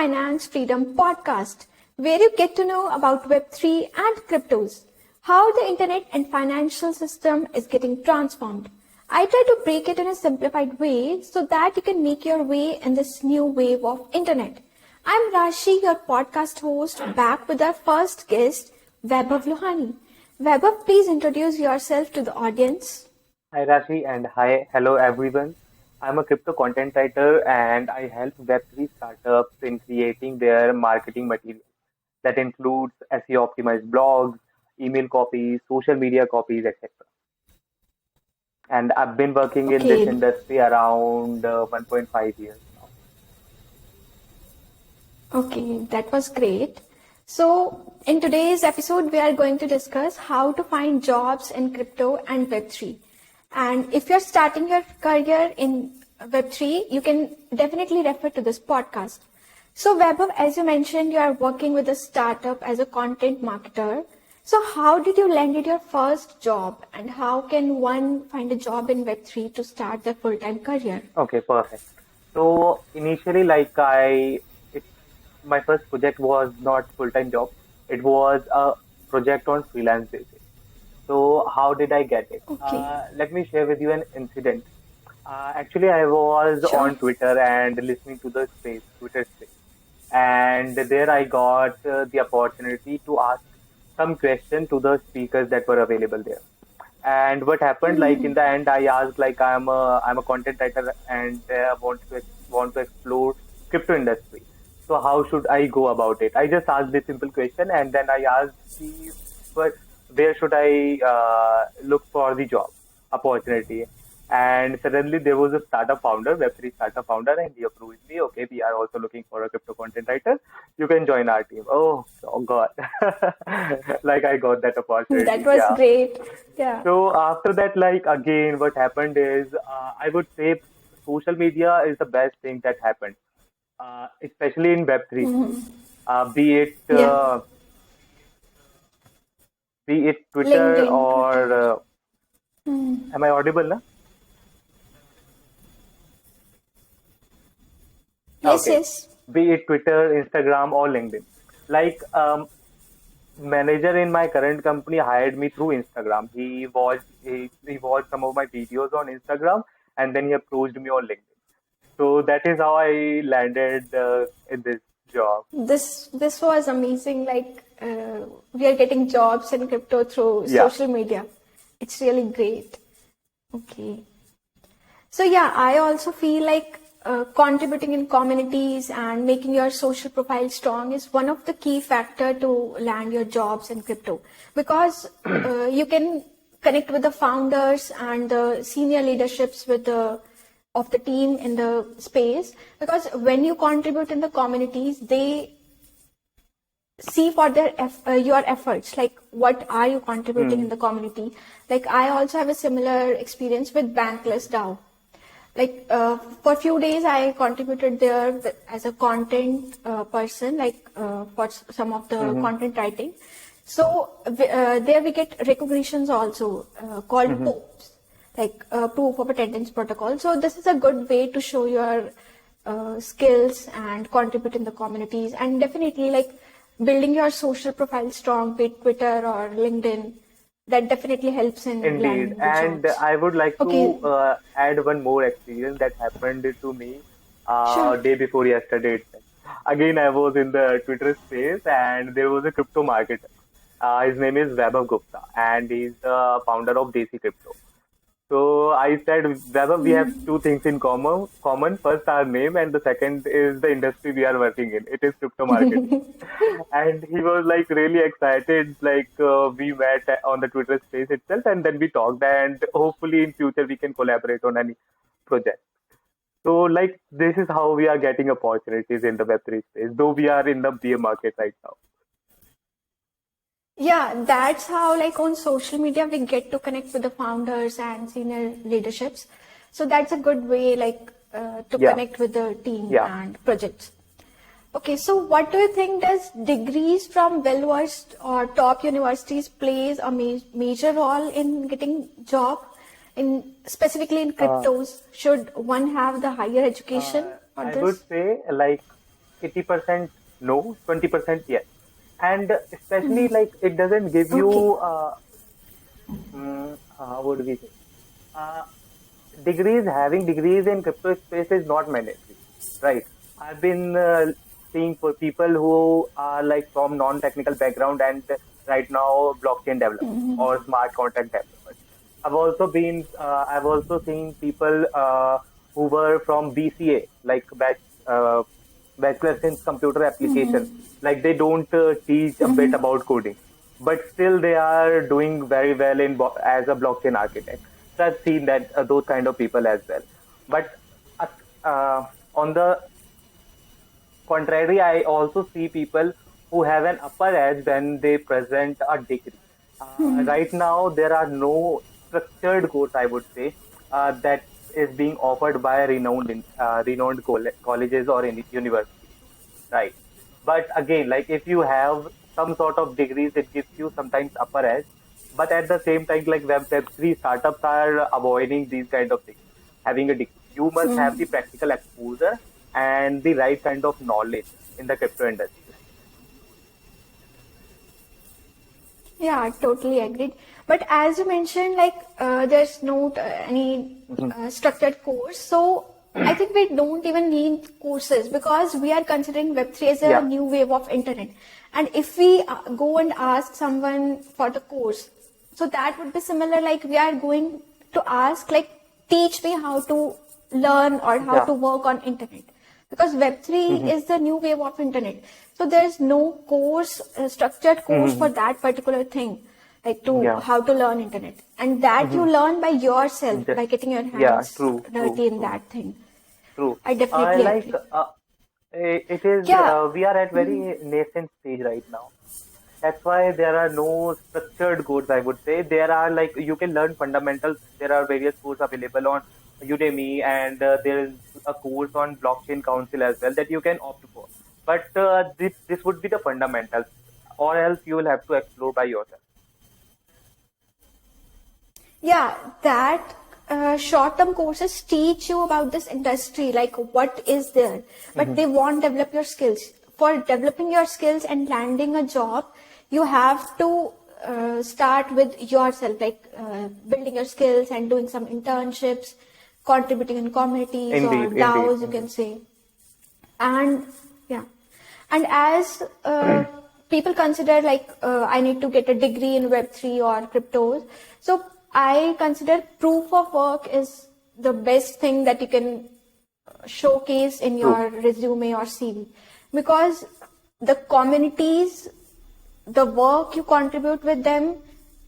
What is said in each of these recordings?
Finance Freedom podcast, where you get to know about Web3 and cryptos, how the internet and financial system is getting transformed. I try to break it in a simplified way so that you can make your way in this new wave of internet. I'm Rashi, your podcast host, back with our first guest, Vaibhav Lohani. Vaibhav, please introduce yourself to the audience. Hi Rashi and hello everyone. I'm a crypto content writer and I help Web3 startups in creating their marketing material that includes SEO optimized blogs, email copies, social media copies, etc. And I've been working in this Okay, industry around 1.5 years now. okay, that was great. So, in today's episode, we are going to discuss how to find jobs in crypto and Web3. And if you're starting your career in Web3, you can definitely refer to this podcast. So, Vaibhav, as you mentioned, you are working with a startup as a content marketer. So, how did you landed your first job, and how can one find a job in Web3 to start their full-time career? Okay, perfect. So initially, it, my first project was not full-time job. It was a project on freelance basis. So how did I get it? Okay, Let me share with you an incident. Actually, I was sure. on Twitter and listening to the Twitter space, and there I got the opportunity to ask some question to the speakers that were available there. And what happened, like in the end, I asked, like I'm a content writer and want to explore crypto industry. So how should I go about it? I just asked this simple question, and then I asked but where should I look for the job opportunity? And suddenly there was a startup founder, Web3 startup founder, and he approached me. Okay, we are also looking for a crypto content writer. You can join our team. Oh God, like I got that That opportunity. was Yeah. great. Yeah. So after that, like again, what happened is, I would say social media is the best thing that happened, especially in Web3 space. Be it Yeah. Twitter LinkedIn, or Twitter. Hmm. am I audible now? Yes, Okay, yes. be it Twitter, Instagram, or LinkedIn. Like manager in my current company hired me through Instagram. He watched some of my videos on Instagram, and then he approached me on LinkedIn. So that is how I landed in this job. This was amazing. Like we are getting jobs in crypto through Yeah. social media. It's really great. Okay. So yeah, I also feel like contributing in communities and making your social profile strong is one of the key factor to land your jobs in crypto because you can connect with the founders and the senior leaderships with the of the team in the space because when you contribute in the communities they see for your efforts like what are you contributing in Hmm. the community. Like I also have a similar experience with bankless dao. Like for a few days I contributed there as a content person, like for some of the Hmm. content writing. So there we get recognitions also called Hmm. POAPs, like proof of attendance protocol. So this is a good way to show your skills and contribute in the communities, and definitely like building your social profile strong with Twitter or LinkedIn, that definitely helps in Indeed. landing the And jobs. I would like Okay, to add one more experience that happened to me sure. day before yesterday itself. Again, I was in the Twitter space and there was a crypto marketer. His name is Vaibhav Gupta and he's the founder of Desi Crypto. So I said, Vaibhav, we have two things in common. First, our name, and the second is the industry we are working in. It is crypto marketing. And he was like really excited. Like we met on the Twitter space itself, and then we talked. And hopefully, in future, we can collaborate on any project. So, like this is how we are getting opportunities in the Web3 space. Though we are in the bear market right now. Yeah, that's how, like on social media, we get to connect with the founders and senior leaderships. So that's a good way, like, to Yeah, connect with the team yeah. and projects. Okay, so what do you think does degrees from well-versed or top universities plays a major role in getting job in specifically in Uh, cryptos? Should one have the higher education for I would this? say like 80% no, 20% yes. And especially Mhm. like it doesn't give Okay. you, how would we say? Uh, having degrees in crypto space is not mandatory, right? I've been seeing for people who are like from non-technical background and right now blockchain developers Mhm. or smart contract developers. I've also seen people who were from BCA, like bachelor's in computer application. Mhm. Like they don't teach a bit Mhm. about coding, but still they are doing very well as a blockchain architect. So I've seen that those kind of people as well. But uh, uh, on the contrary, I also see people who have an upper edge when they present a degree. Right now, there are no structured course, I would say, that is being offered by renowned colleges or universities, right? But again, like if you have some sort of degrees, it gives you sometimes upper edge. But at the same time, like Web3 startups are avoiding these kind of things. Having a degree, you must have the Mhm. practical exposure and the right kind of knowledge in the crypto industry. Yeah, I totally agreed. But as you mentioned, like there's no any Mhm. structured course, so I think we don't even need courses because we are considering Web3 as a Yeah. new wave of internet. And if we go and ask someone for the course, so that would be similar. Like we are going to ask, like, teach me how to learn or how Yeah. to work on internet because Web3 Mhm. is the new wave of internet. So there's no course, structured course for Mhm. that particular thing, like to Yeah. how to learn internet. And that you Mhm. learn by yourself, Yeah. by getting your Yeah. hands True. True. dirty in True. that thing. True. I definitely Like agree. it is. Yeah. We are at very nascent stage right now. That's why there are no structured courses, I would say. There are like you can learn fundamentals. There are various courses available on Udemy, and there is a course on blockchain council as well that you can opt for. But this would be the fundamentals, or else you will have to explore by yourself. Yeah, that short-term courses teach you about this industry, like what is there, but Hmm. they won't develop your skills. For developing your skills and landing a job, you have to start with yourself, like building your skills and doing some internships, contributing in communities or Indeed, indeed, DAOs, you can indeed. say. And yeah, and as people consider like I need to get a degree in Web3 or cryptos, so I consider proof of work is the best thing that you can showcase in True. your resume or CV because the communities, the work you contribute with them,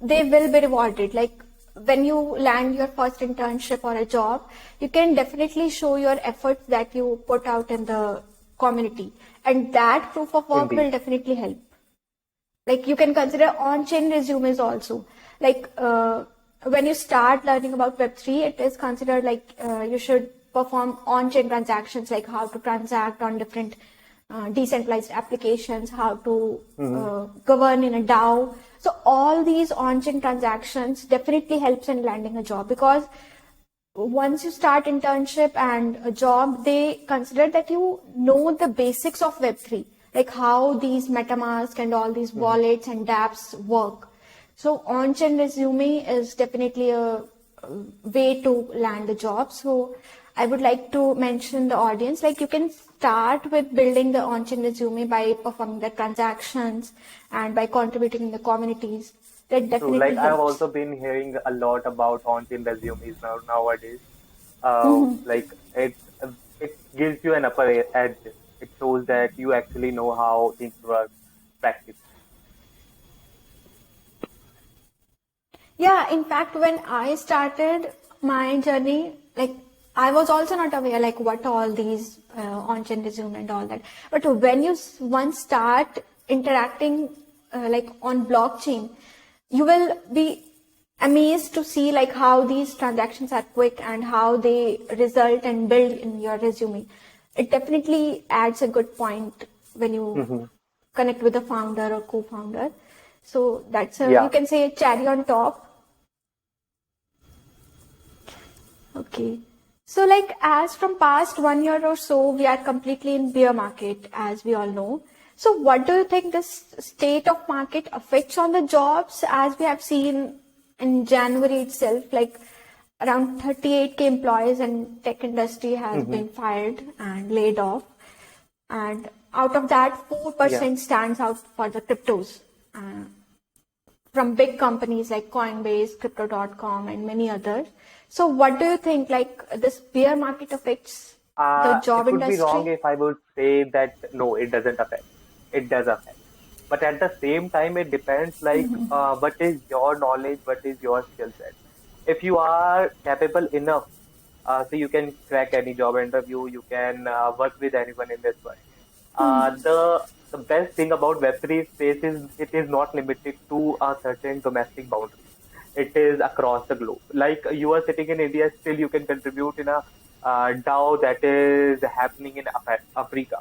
they will be rewarded. Like when you land your first internship or a job, you can definitely show your efforts that you put out in the community, and that proof of work Indeed. will definitely help. Like you can consider on-chain resumes also. Like when you start learning about Web3, it is considered like you should perform on-chain transactions, like how to transact on different decentralized applications, how to Hmm. govern in a DAO. So all these on-chain transactions definitely helps in landing a job because once you start internship and a job, they consider that you know the basics of Web3, like how these MetaMask and all these Hmm. wallets and dApps work. So on-chain resume is definitely a way to land a job. So I would like to mention the audience, like you can start with building the on-chain resume by performing the transactions and by contributing in the communities. That True. definitely Like I've helps. also been hearing a lot about on-chain resumes nowadays. Like it gives you an edge. It shows that you actually know how things work practically. Yeah, in fact, when I started my journey, like I was also not aware like what all these on-chain resume and all that. But when you once start interacting like on blockchain, you will be amazed to see like how these transactions are quick and how they result and build in your resume. It definitely adds a good point when you Hmm. connect with the founder or co-founder. So that's a, you Yeah. can say, a cherry on top. Okay. So like as from past 1 year or so, we are completely in bear market, as we all know. So what do you think this state of market affects on the jobs, as we have seen in January itself, like around 38K employees in tech industry has Hmm. been fired and laid off. And out of that, Yeah. 4% stands out for the cryptos. Uh, from big companies like Coinbase, Crypto.com, and many others. So, what do you think? Like this bear market affects the It job would be wrong industry? if I would say that no, it doesn't affect. It does affect. But at the same time, it depends like what is your knowledge, what is your skill set. If you are capable enough, so you can crack any job interview, you can work with anyone in this world. The best thing about Web3 space is it is not limited to a certain domestic boundary. It is across the globe. Like you are sitting in India, still you can contribute in a DAO that is happening in Africa,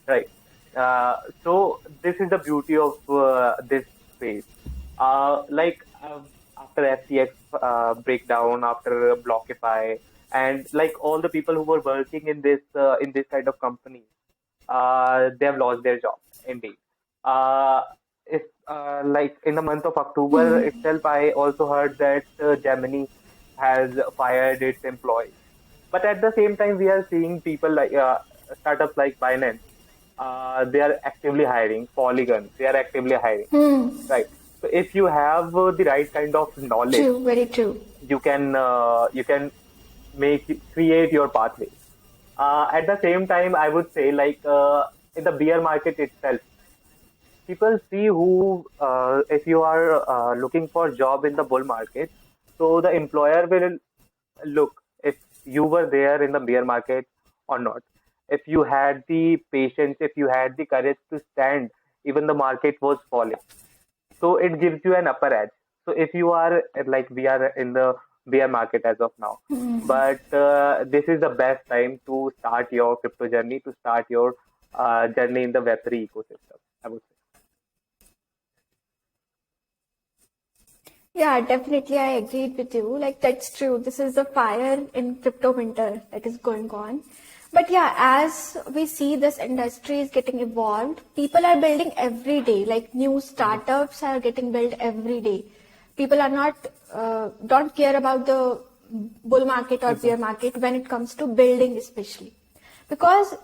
right? Uh, so this is the beauty of this space. After FTX breakdown, after Blockify, and like all the people who were working in this kind of company, they have lost their job indeed. Uh, if like in the month of October itself, I also heard that Gemini has fired its employees. But at the same time, we are seeing people like startups like Binance. They are actively hiring. Polygon, they are actively hiring. Hmm. Right. So if you have the right kind of knowledge, True. Very true. you can create your pathway. At the same time, I would say like in the bear market itself, people see who if you are looking for job in the bull market, so the employer will look if you were there in the bear market or not. If you had the patience, if you had the courage to stand, even the market was falling, so it gives you an upper edge. So if you are like we are in the bear market as of now, but this is the best time to start your crypto journey, to start your journey in the Web3 ecosystem, I would say. Yeah, definitely. I agreed with you. Like, that's true. This is the fire in crypto winter that is going on. But yeah, as we see this industry is getting evolved, people are building every day. Like, new Mhm. startups are getting built every day. People are not, don't care about the bull market or Mhm. bear market when it comes to building, especially. Because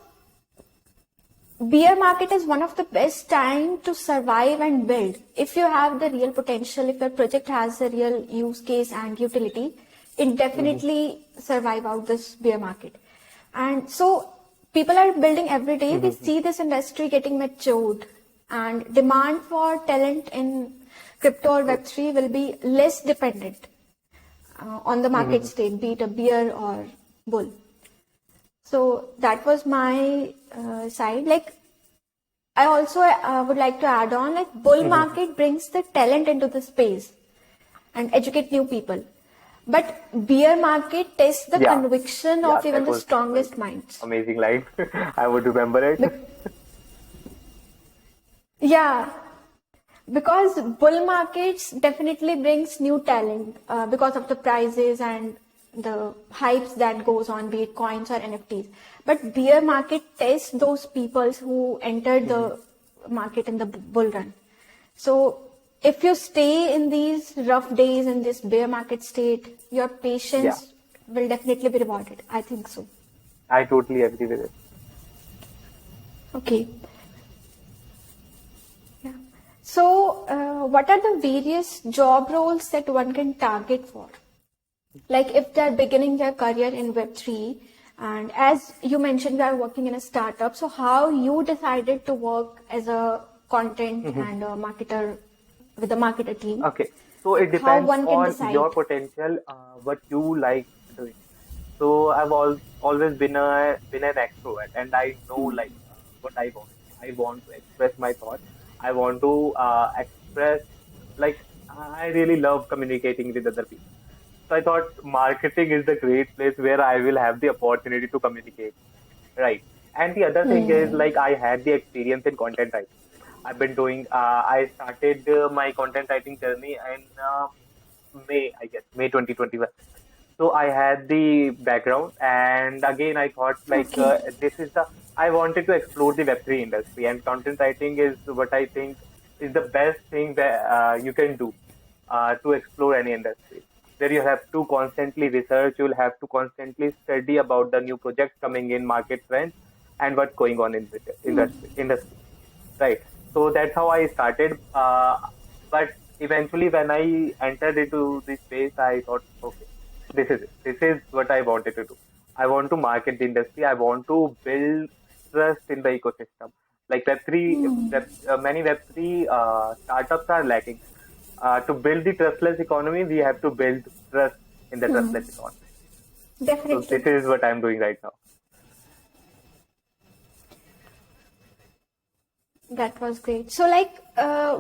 bear market is one of the best time to survive and build. If you have the real potential, if your project has a real use case and utility, it Mhm. definitely survive out this bear market. And so people are building every day. We Mhm. see this industry getting matured, and demand for talent in crypto or Web3 will be less dependent on the market Mhm. state, be it a bear or bull. So that was my side. Like I also would like to add on, like bull Mhm. market brings the talent into the space and educate new people. But bear market tests the Yeah, conviction yeah, of even that the was like strongest minds. amazing line. I would remember it. Yeah, because bull markets definitely brings new talent because of the prices and the hypes that goes on, be it coins or NFTs. But bear market tests those people who entered Mhm. the market in the bull run. So if you stay in these rough days in this bear market state, your Yeah, patience will definitely be rewarded. I think so. I totally agree with it. Okay. Yeah. So, what are the various job roles that one can target for? Like if they're beginning their career in Web3, and as you mentioned, we are working in a startup. So, how you decided to work as a content Mhm. and a marketer with a marketer team? Okay, so it Like how depends one can on your decide? potential, what you like doing. So I've always been an extrovert, and I know like what I want. I want to express my thoughts. I want to express like I really love communicating with other people. So I thought marketing is the great place where I will have the opportunity to communicate, right? And the other thing is Hmm. like I had the experience in content writing. I've been doing. I started my content writing journey in May, I guess, May 2021. So I had the background, and again I thought like Okay. this is the I wanted to explore the Web3 industry, and content writing is what I think is the best thing that you can do to explore any industry. Where you have to constantly research, you'll have to constantly study about the new projects coming in, market trends, and what's going on in the industry, right? So that's how I started. But eventually, when I entered into this space, I thought, okay, this is it. This is what I wanted to do. I want to market the industry. I want to build trust in the ecosystem. Like many Web3 startups are lacking. To build the trustless economy, we have to build trust in the trustless economy. So this Definitely. is what I'm doing right now. That was great. So, like,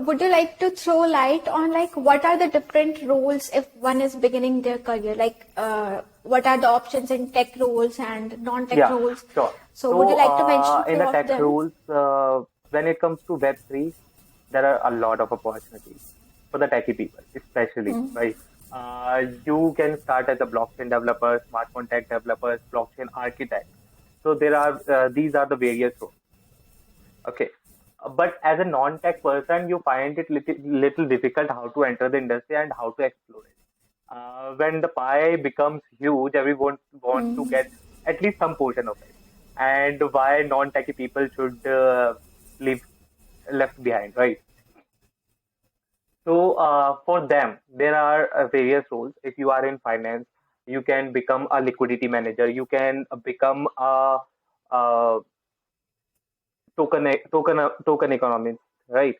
would you like to throw light on like what are the different roles if one is beginning their career? Like, what are the options in tech roles and non-tech Yeah, roles? sure. So, would you So, like to mention in few the of tech them? rules, when it comes to Web3, there are a lot of opportunities for the techie people, especially, right? You can start as a blockchain developer, smart contract developers, blockchain architect. So these are the various roles. Okay. But as a non-tech person, you find it little difficult how to enter the industry and how to explore it. When the pie becomes huge, everyone wants to get at least some portion of it. And why non-techie people should leave left behind, right? So for them, there are various roles. If you are in finance, you can become a liquidity manager. You can become a token economics, right?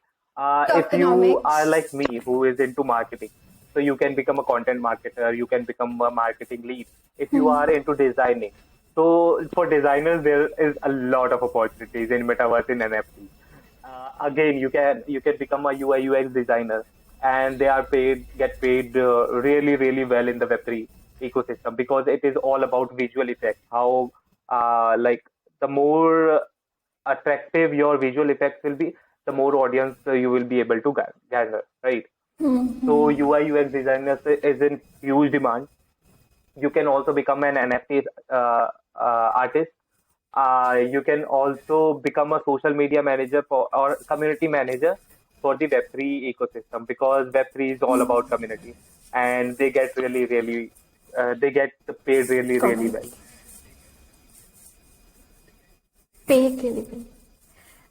If you are Tokenomics. like me, who is into marketing, so you can become a content marketer, you can become a marketing lead. If you are into designing, so for designers there is a lot of opportunities in metaverse in NFT. Again, you can become a UI UX designer, and they are get paid really well in the Web3 ecosystem because it is all about visual effects. How like the more attractive your visual effects will be, the more audience you will be able to gather, right? So UI UX designers is in huge demand. You can also become an NFT artist. You can also become a social media manager for or community manager for the Web3 ecosystem because Web3 is all about community, and they get really they get paid really well. Community. Paid delivery.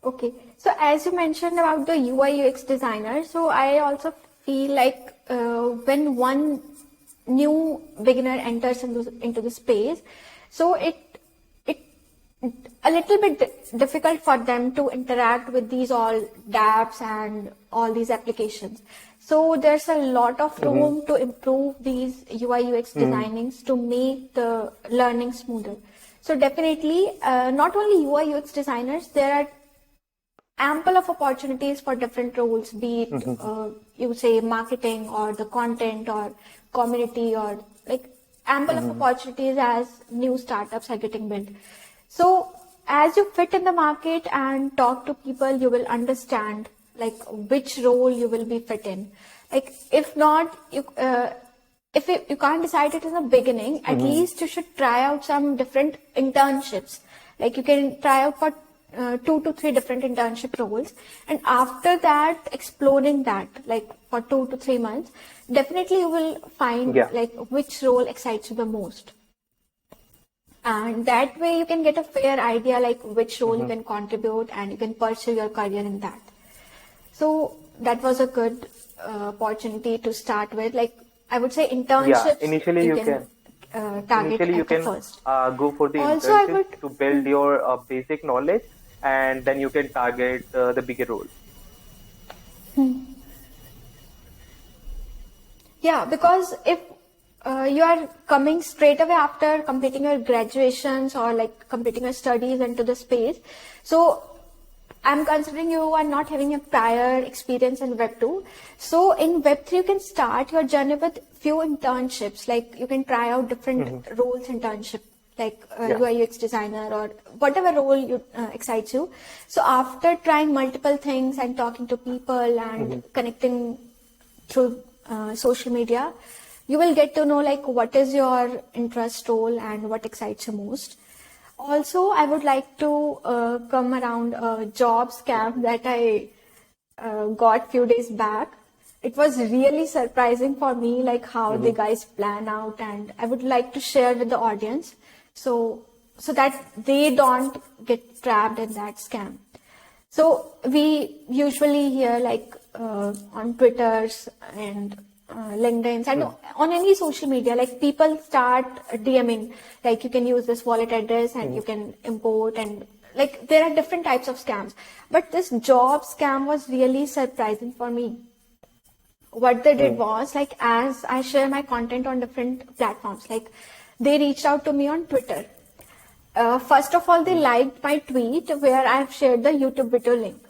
Okay. So as you mentioned about the UI UX designer, so I also feel like when one new beginner enters into the space, so it a little bit difficult for them to interact with these all dApps and all these applications. So there's a lot of Hmm. room to improve these UI UX Hmm. designings to make the learning smoother. So definitely, not only UI UX designers, there are ample of opportunities for different roles, be it Hmm. you say marketing or the content or community or like ample of Hmm. opportunities as new startups are getting built. So as you fit in the market and talk to people, you will understand like which role you will be fit in. Like if not, if you can't decide it in the beginning, at Hmm. least you should try out some different internships. Like you can try out for 2 to 3 different internship roles, and after that, exploring that like for 2 to 3 months, definitely you will find Yeah. like which role excites you the most, and that way you can get a fair idea like which role you Hmm. can contribute and you can pursue your career in that. So that was a good opportunity to start with. Like I would say Yeah. internships you can target Initially you at the can first. go for the Also, I internships would, to build your basic knowledge, and then you can target the bigger roles. yeah, because if you are coming straight away after completing your graduations or like completing your studies into the space, so I'm considering you are not having a prior experience in Web 2. So in Web 3, you can start your journey with few internships. Like you can try out different Hmm. roles internship, like Yeah. UI UX designer or whatever role you excites you. So after trying multiple things and talking to people and Hmm. connecting through social media, You will get to know like what is your interest role and what excites you most. Also, I would like to come around a job scam that I got few days back. It was really surprising for me, like how the guys plan out, and I would like to share with the audience, so that they don't get trapped in that scam. So we usually hear like on Twitters and LinkedIn's and on any social media, like people start DMing, like you can use this wallet address and you can import, and like there are different types of scams. But this job scam was really surprising for me. What they did was, like, as I share my content on different platforms, like they reached out to me on Twitter. First of all, they liked my tweet where I've shared the YouTube video link.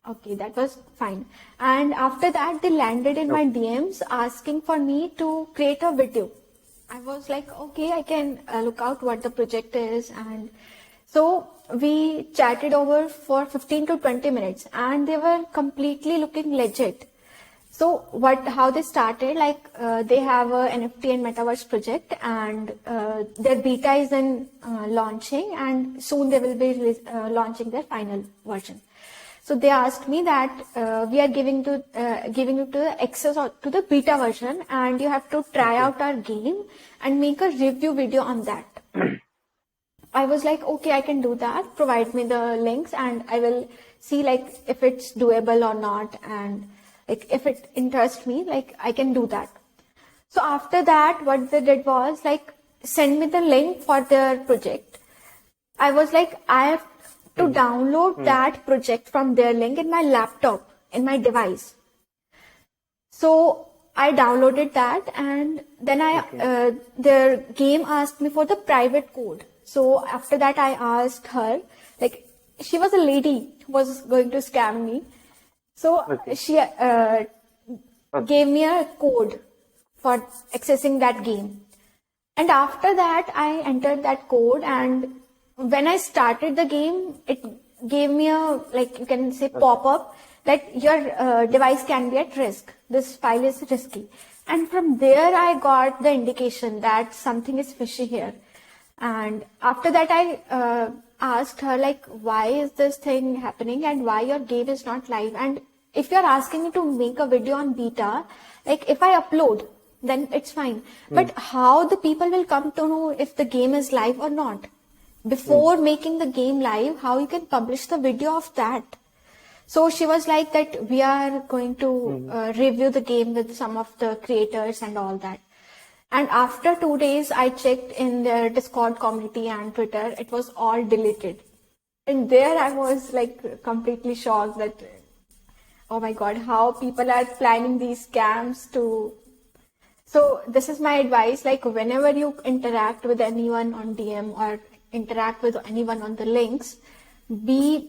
Okay, that was fine. And after that, they landed in my DMs asking for me to create a video. I was like, okay, I can look out what the project is. And so we chatted over for 15 to 20 minutes and they were completely looking legit. So how they started, like they have a NFT and metaverse project, and their beta is in launching, and soon they will be launching their final version. So they asked me that we are giving you the access to the beta version, and you have to try out our game and make a review video on that. I was like, okay, I can do that. Provide me the links, and I will see like if it's doable or not, and like if it interests me, like I can do that. So after that, what they did was like send me the link for their project. I was like, I have to download that project from their link in my laptop, in my device. So I downloaded that, and then their game asked me for the private code. So after that, I asked her, like she was a lady who was going to scam me. So she gave me a code for accessing that game. And after that, I entered that code, and when I started the game, it gave me a, like you can say, pop-up that your device can be at risk. This file is risky. And from there, I got the indication that something is fishy here. And after that, I asked her, like, why is this thing happening and why your game is not live? And if you're asking me to make a video on beta, like if I upload, then it's fine. But how the people will come to know if the game is live or not? Before making the game live, how you can publish the video of that? So she was like that we are going to review the game with some of the creators and all that. And after 2 days, I checked in their Discord community and Twitter, it was all deleted. And there I was like completely shocked that, oh my God, how people are planning these scams to. So this is my advice, like whenever you interact with anyone on DM or interact with anyone on the links, be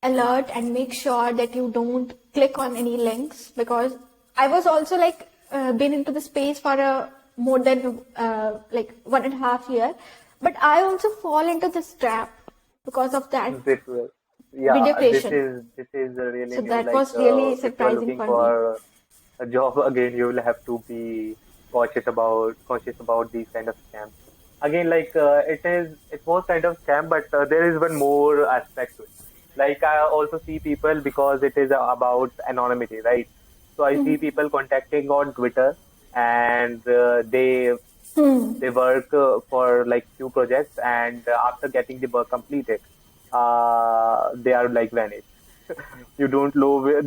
alert and make sure that you don't click on any links, because I was also like been into the space for more than like 1.5 years, but I also fall into this trap because of that video creation. This is really So new. that Like, was really if you are surprising looking for for a job again, you will have to be cautious about these kind of scams. Again, like it was kind of scam, but there is one more aspect to it. Like I also see people, because it is about anonymity, right? So I see people contacting on Twitter, and they work for like few projects, and after getting the work completed, they are like vanished. You don't know where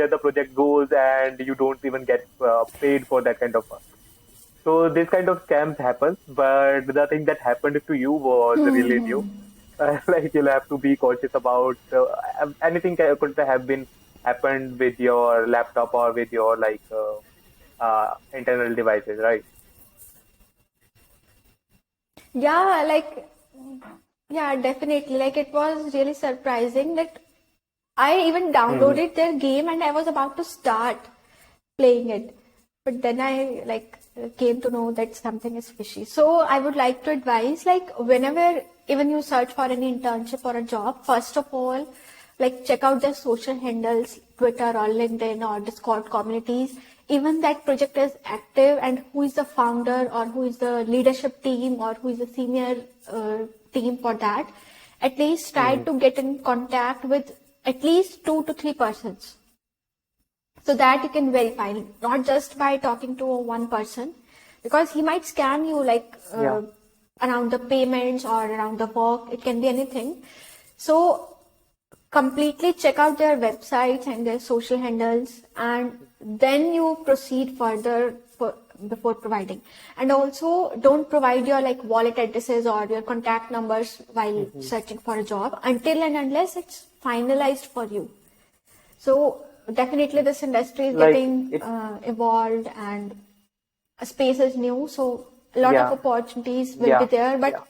the project goes, and you don't even get paid for that kind of work. So this kind of scams happens, but the thing that happened to you was really new. Like you'll have to be cautious about anything could have been happened with your laptop or with your like internal devices, right? Yeah, like, yeah, definitely. Like it was really surprising that I even downloaded their game and I was about to start playing it. But then I like came to know that something is fishy. So I would like to advise, like whenever even you search for any internship or a job, first of all, like check out their social handles, Twitter or LinkedIn or Discord communities, even that project is active and who is the founder or who is the leadership team or who is the senior team for that, at least try to get in contact with at least 2 to 3 persons, so that you can verify, not just by talking to one person, because he might scam you like around the payments or around the work. It can be anything. So completely check out their websites and their social handles, and then you proceed further before providing. And also don't provide your like wallet addresses or your contact numbers while searching for a job until and unless it's finalized for you. So definitely this industry is Like getting it, evolved, and a space is new, so a lot of yeah, opportunities will be yeah, there, but yeah.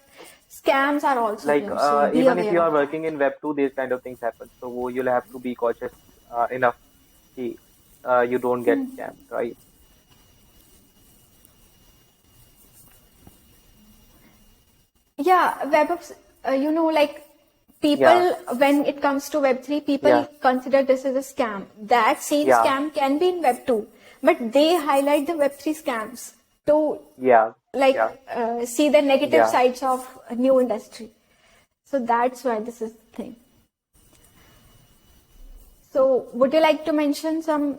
scams are also Like there, so be even if you aware are of that. working in Web2, these kind of things happen. So you'll have to be cautious enough कि, you don't get scammed, right? Yeah, like Yeah, people, when it comes to Web3, people yeah, consider this as a scam. That same yeah, scam can be in Web2, but they highlight the Web3 scams to yeah, like yeah, see the negative yeah. sides of a new industry. So that's why this is the thing. So would you like to mention some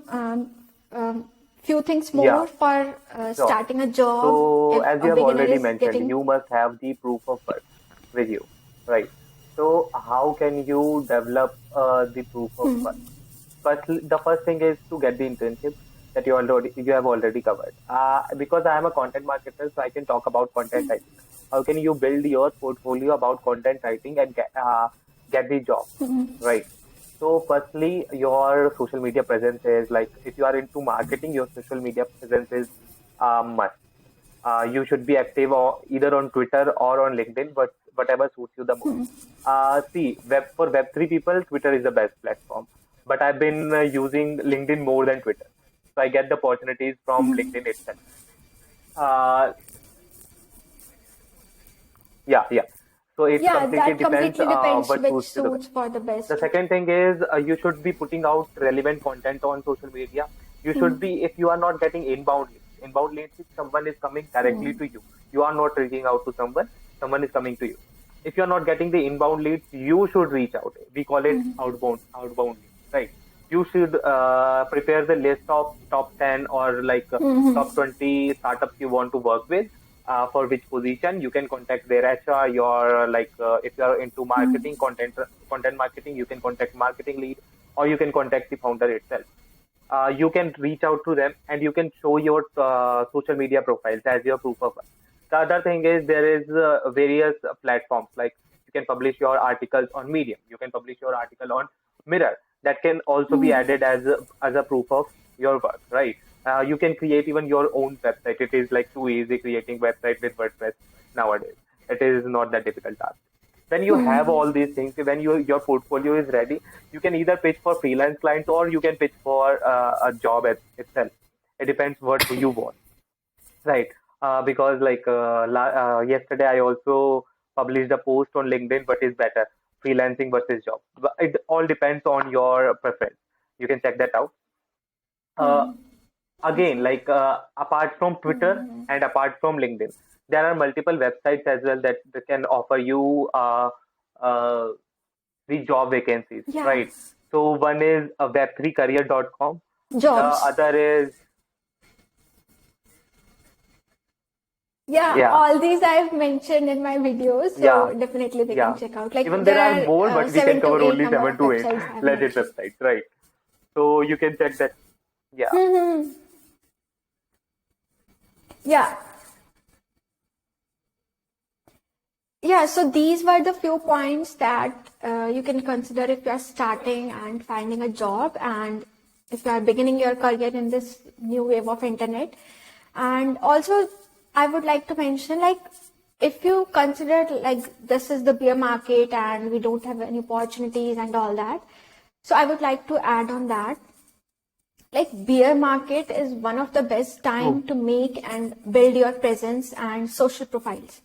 few things Yeah, more for sure. starting a job So, if as a you have beginner already is mentioned, getting? you must have the proof of birth with you, right? So, how can you develop the proof of birth? The first thing is to get the internship that you have already covered. Because I am a content marketer, so I can talk about content writing. How can you build your portfolio about content writing and get the job, right? So, firstly, your social media presence is like if you are into marketing, your social media presence is must. You should be active or either on Twitter or on LinkedIn, but whatever suits you the most. See, for Web3 people, Twitter is the best platform. But I've been using LinkedIn more than Twitter, so I get the opportunities from LinkedIn itself. Uh, yeah, yeah. So it Yeah, completely that depends completely depends what which suits you the best. suits for the The best. second thing is you should be putting out relevant content on social media. You should be, if you are not getting inbound leads is someone is coming directly to you. You are not reaching out to someone, someone is coming to you. If you are not getting the inbound leads, you should reach out. We call it outbound leads, right? You should prepare the list of top 10 or like top 20 startups you want to work with for which position. You can contact their HR. Your like if you are into marketing, content marketing, you can contact marketing lead, or you can contact the founder itself. You can reach out to them and you can show your social media profiles as your proof of work. The other thing is there is various platforms like you can publish your articles on Medium. You can publish your article on Mirror. That can also be added as a proof of your work, right? You can create even your own website. It is like too easy creating website with WordPress nowadays. It is not that difficult task. When you have all these things, when your portfolio is ready, you can either pitch for freelance clients or you can pitch for a job itself. It depends what you want, right? Because like yesterday I also published a post on LinkedIn, what is better, freelancing versus job. But it all depends on your preference. You can check that out. uh, Again, like apart from Twitter and apart from LinkedIn, there are multiple websites as well that can offer you uh, the job vacancies, Yeah, right? So one is web3career.com. The jobs. other is, Yeah, yeah, all these I've mentioned in my videos, yeah, so definitely they can yeah. check out. Like Even there there are more, are but we can seven to cover eight only number seven of to eight websites I've legit mentioned. websites, right? So you can check that. Yeah, Yeah, yeah. So these were the few points that you can consider if you are starting and finding a job, and if you are beginning your career in this new wave of internet. And also, I would like to mention, like, if you consider like this is the bear market and we don't have any opportunities and all that, so I would like to add on that, like bear market is one of the best true. time to make and build your presence and social profiles.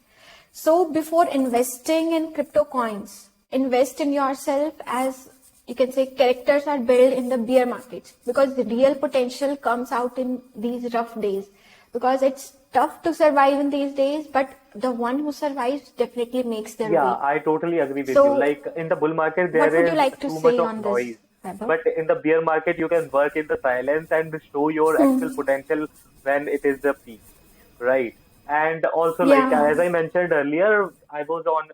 So before investing in crypto coins, invest in yourself as you can say characters are built in the bear markets, because the real potential comes out in these rough days, because it's tough to survive in these days, but the one who survives definitely makes their Yeah, way. I totally agree with you. So Like in the bull market, what would you there is like to too much say of on this, noise. Vaibhav? But in the bear market, you can work in the silence and show your actual potential when it is the peak, right? And also, like Yeah, as I mentioned earlier, I was on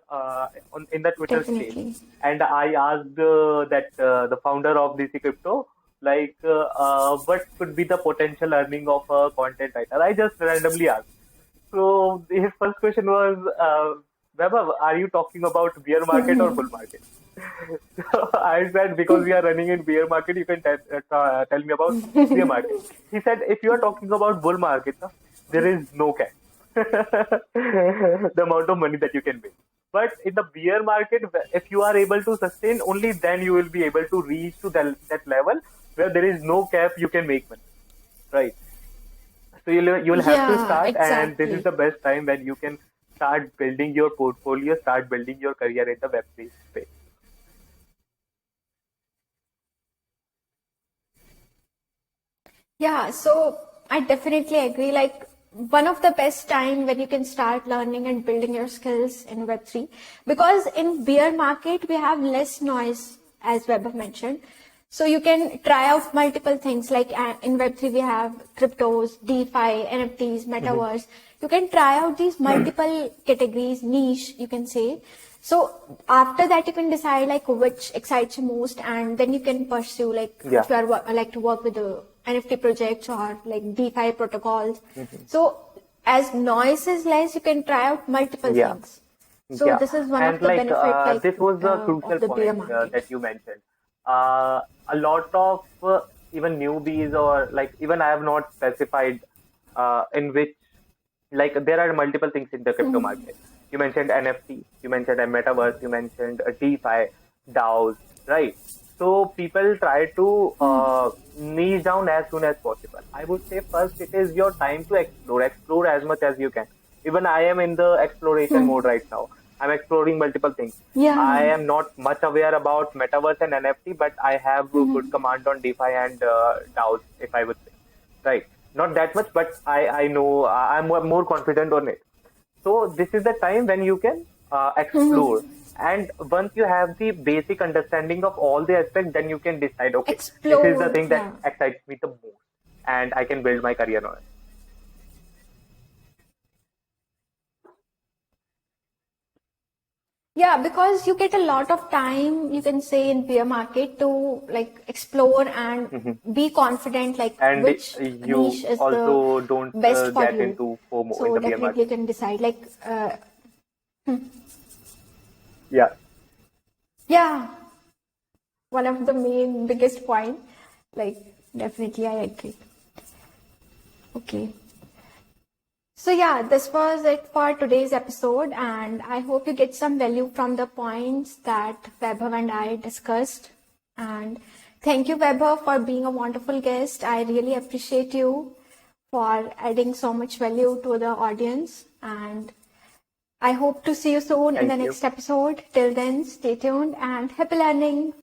in the Twitter space, definitely. and I asked that the founder of DC Crypto, like, what could be the potential earning of a content writer? I just randomly asked. So his first question was, Vaibhav, are you talking about bear market or bull market? So I said, because we are running in bear market, you can tell me about bear market. He said, if you are talking about bull market, there is no cap. The amount of money that you can make. But in the bear market, if you are able to sustain, only then you will be able to reach to that level where there is no cap, you can make money, right? So you'll have to Yeah, start, and this is exactly. the best time when you can start building your portfolio, start building your career in the Web3 space. Yeah, so I definitely agree. Like one of the best time when you can start learning and building your skills in Web3, because in bear market we have less noise, as Weber mentioned. So you can try out multiple things. Like in Web3 we have cryptos, DeFi, NFTs, Mhm. metaverse. You can try out these multiple categories, niche, you can say. So after that, you can decide like which excites you most, and then you can pursue, like Yeah. if you are like to work with the NFT projects or like DeFi protocols. Mhm. So as noise is less, you can try out multiple Yeah. things. So Yeah. this is one And of the like benefit this was a of crucial the bear point market. that you mentioned. A lot of even newbies, or like even I have not specified in which, like there are multiple things in the crypto market. You mentioned NFT, you mentioned a metaverse, you mentioned a DeFi, DAOs, right? So people try to niche down as soon as possible. I would say first it is your time to explore as much as you can. Even I am in the exploration mode right now. I'm exploring multiple things. I Yeah. am not much aware about metaverse and NFT, but I have a good command on DeFi and DAOs, if I would say, right? Not that much, but I know I'm more confident on it. So this is the time when you can explore, and once you have the basic understanding of all the aspects, then you can decide, okay, this is the Explore. thing that Yeah. excites me the most, and I can build my career on it. Yeah, because you get a lot of time, you can say, in bear market to like explore and Mhm. be confident, like And which niche you is the also don't best for get you. into FOMO in So the bear definitely you market. can decide. Like, Yeah. yeah, one of the main biggest point. Like, definitely I agree. Okay. So yeah, this was it for today's episode, and I hope you get some value from the points that Vaibhav and I discussed. And thank you, Vaibhav, for being a wonderful guest. I really appreciate you for adding so much value to the audience. And I hope to see you soon in the Thank you. next episode. Till then, stay tuned and happy learning.